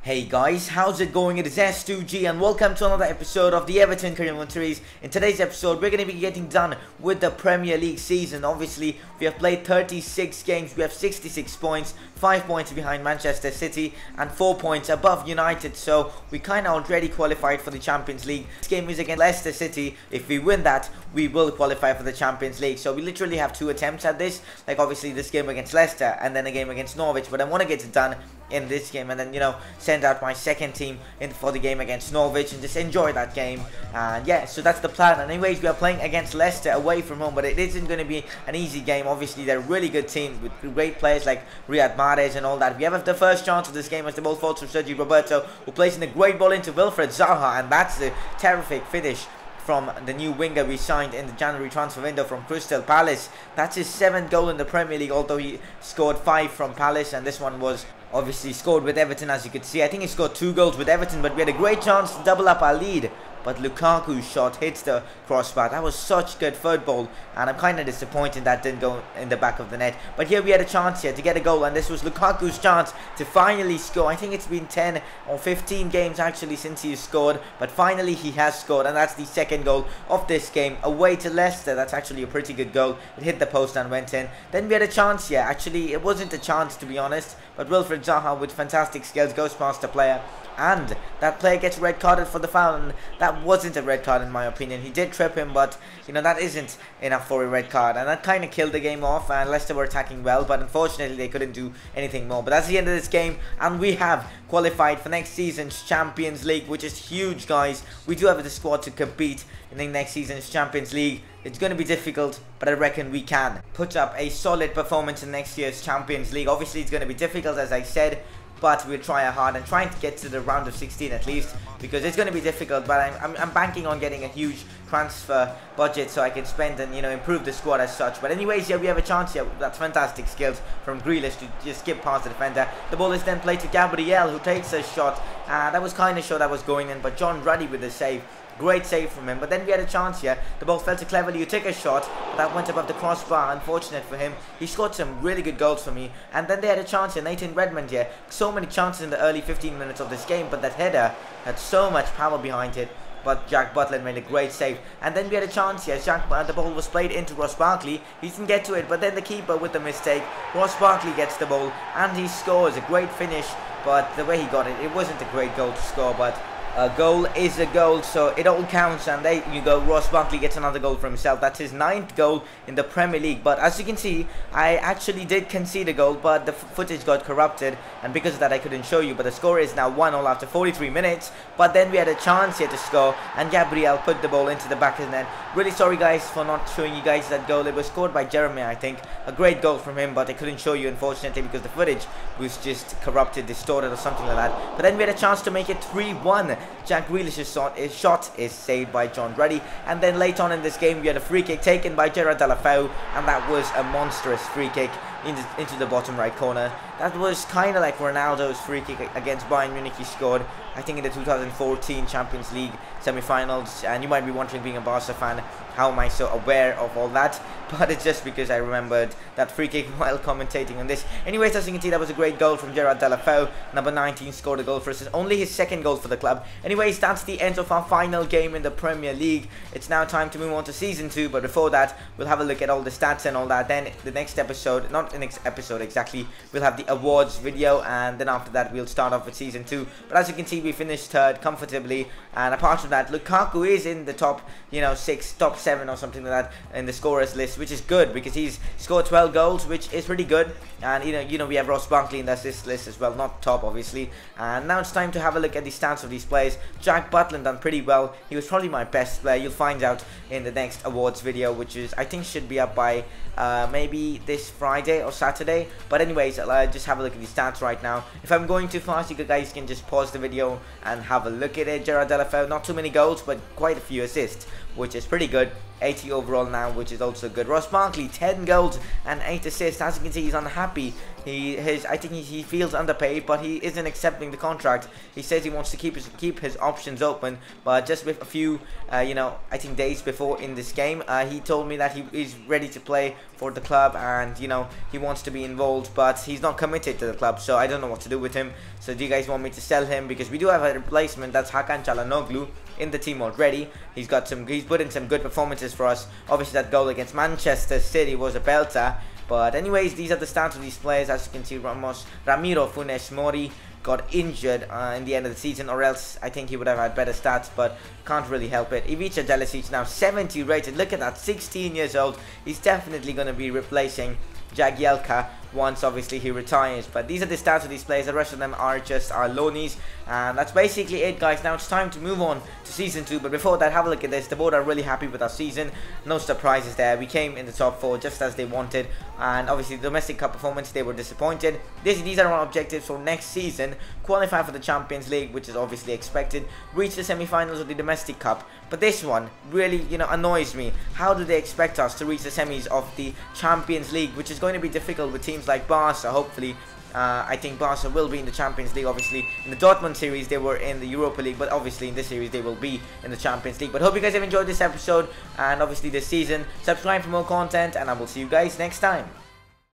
Hey guys, how's it going? It is S2G and welcome to another episode of the Everton Career Series. In today's episode, we're going to be getting done with the Premier League season. Obviously, we have played 36 games, we have 66 points, 5 points behind Manchester City and 4 points above United. So, we kind of already qualified for the Champions League. This game is against Leicester City. If we win that, we will qualify for the Champions League. So, we literally have 2 attempts at this. Like, obviously, this game against Leicester and then a game against Norwich. But I want to get it done in this game and then, you know, send out my second team in for the game against Norwich and just enjoy that game. And yeah, so that's the plan. And anyways, we are playing against Leicester away from home, but it isn't going to be an easy game. Obviously, they're a really good team with great players like Riyad Mahrez and all that. We have the first chance of this game as the ball falls from Sergio Roberto, who plays in a great ball into Wilfried Zaha, and that's the terrific finish from the new winger we signed in the January transfer window from Crystal Palace. That's his 7th goal in the Premier League, although he scored 5 from Palace, and this one was obviously scored with Everton, as you could see. I think he scored 2 goals with Everton, but we had a great chance to double up our lead. But Lukaku's shot hits the crossbar. That was such good football, and I'm kind of disappointed that didn't go in the back of the net. But here we had a chance here to get a goal, and this was Lukaku's chance to finally score. I think it's been 10 or 15 games actually since he scored, but finally he has scored, and that's the second goal of this game away to Leicester. That's actually a pretty good goal. It hit the post and went in. Then we had a chance here. Actually, it wasn't a chance, to be honest, but Wilfried Zaha with fantastic skills goes past the player, and that player gets red carded for the foul, and that wasn't a red card in my opinion. He did trip him, but you know, that isn't enough for a red card, and that kind of killed the game off. And Leicester were attacking well, but unfortunately they couldn't do anything more. But that's the end of this game, and we have qualified for next season's Champions League, which is huge, guys. We do have the squad to compete in the next season's Champions League. It's going to be difficult, but I reckon we can put up a solid performance in next year's Champions League. Obviously it's going to be difficult, as I said, but we'll try hard and trying to get to the round of 16 at least, because it's going to be difficult. But I'm banking on getting a huge transfer budget so I can spend and, you know, improve the squad as such. But anyways, yeah, we have a chance here. That's fantastic skills from Grealish to just skip past the defender. The ball is then played to Gabriel, who takes a shot. That was kind of sure that was going in, but John Ruddy with the save. Great save from him. But then we had a chance here. The ball fell to Cleverly, who took a shot, but that went above the crossbar. Unfortunate for him. He scored some really good goals for me. And then they had a chance here. Nathan Redmond here. So many chances in the early 15 minutes of this game, but that header had so much power behind it. But Jack Butland made a great save. And then we had a chance here. The ball was played into Ross Barkley. He didn't get to it, but then the keeper with the mistake. Ross Barkley gets the ball and he scores. A great finish, but the way he got it, it wasn't a great goal to score, but a goal is a goal, so it all counts. And there you go, Ross Barkley gets another goal for himself. That's his 9th goal in the Premier League. But as you can see, I actually did concede a goal, but the footage got corrupted, and because of that I couldn't show you. But the score is now 1-0 after 43 minutes. But then we had a chance here to score, and Gabriel put the ball into the back of the net. Really sorry guys for not showing you guys that goal. It was scored by Jeremy, I think. A great goal from him, but I couldn't show you, unfortunately, because the footage was just corrupted, distorted or something like that. But then we had a chance to make it 3-1. Jack Grealish's shot is saved by John Ruddy. And then late on in this game, we had a free kick taken by Gerard Deulofeu, and that was a monstrous free kick into the bottom right corner. That was kind of like Ronaldo's free kick against Bayern Munich. He scored, I think, in the 2014 Champions League semi-finals. And you might be wondering, being a Barca fan, how am I so aware of all that? But it's just because I remembered that free kick while commentating on this. Anyways, as you can see, that was a great goal from Gerard Deulofeu. Number 19 scored a goal for us. It's only his 2nd goal for the club. Anyways, that's the end of our final game in the Premier League. It's now time to move on to Season 2. But before that, we'll have a look at all the stats and all that. Then the next episode, not the next episode exactly, we'll have the awards video. And then after that, we'll start off with Season 2. But as you can see, we finished 3rd comfortably. And apart from that, Lukaku is in the top, you know, 6, top 7 or something like that in the scorers list, which is good because he's scored 12 goals, which is pretty good. And you know we have Ross Barkley in the assist list as well, not top obviously. And now it's time to have a look at the stats of these players. Jack Butland done pretty well. He was probably my best player. You'll find out in the next awards video, which is, I think, should be up by maybe this Friday or Saturday. But anyways, just have a look at the stats right now. If I'm going too fast, you guys can just pause the video and have a look at it. Gerard Deulofeu, not too many goals, but quite a few assists, which is pretty good. 80 overall now, which is also good. Ross Barkley, 10 goals and 8 assists. As you can see, he's unhappy. I think he feels underpaid, but he isn't accepting the contract. He says he wants to keep his options open, but just with a few, I think days before in this game, he told me that he is ready to play for the club, and he wants to be involved, but he's not committed to the club. So I don't know what to do with him. So do you guys want me to sell him? Because we do have a replacement, that's Hakan Çalhanoğlu, in the team already. He's put in some good performances for us. Obviously that goal against Manchester City was a belter. But anyways, these are the stats of these players. As you can see, Ramiro Funes Mori got injured in the end of the season, or else I think he would have had better stats, but can't really help it. Ivica Delicic now 70 rated. Look at that, 16 years old. He's definitely going to be replacing Jagielka once obviously he retires. But these are the stats of these players. The rest of them are just our loanies, and that's basically it, guys. Now it's time to move on to season 2, but before that, have a look at this. The board are really happy with our season. No surprises there. We came in the top 4 just as they wanted, and obviously the domestic cup performance, they were disappointed. These are our objectives for next season: qualify for the Champions League, which is obviously expected, reach the semi-finals of the domestic cup. But this one really annoys me. How do they expect us to reach the semis of the Champions League, which is going to be difficult with teams like Barca? Hopefully I think Barca will be in the Champions League. Obviously in the Dortmund series they were in the Europa League, but obviously in this series they will be in the Champions League. But hope you guys have enjoyed this episode and obviously this season. Subscribe for more content, and I will see you guys next time.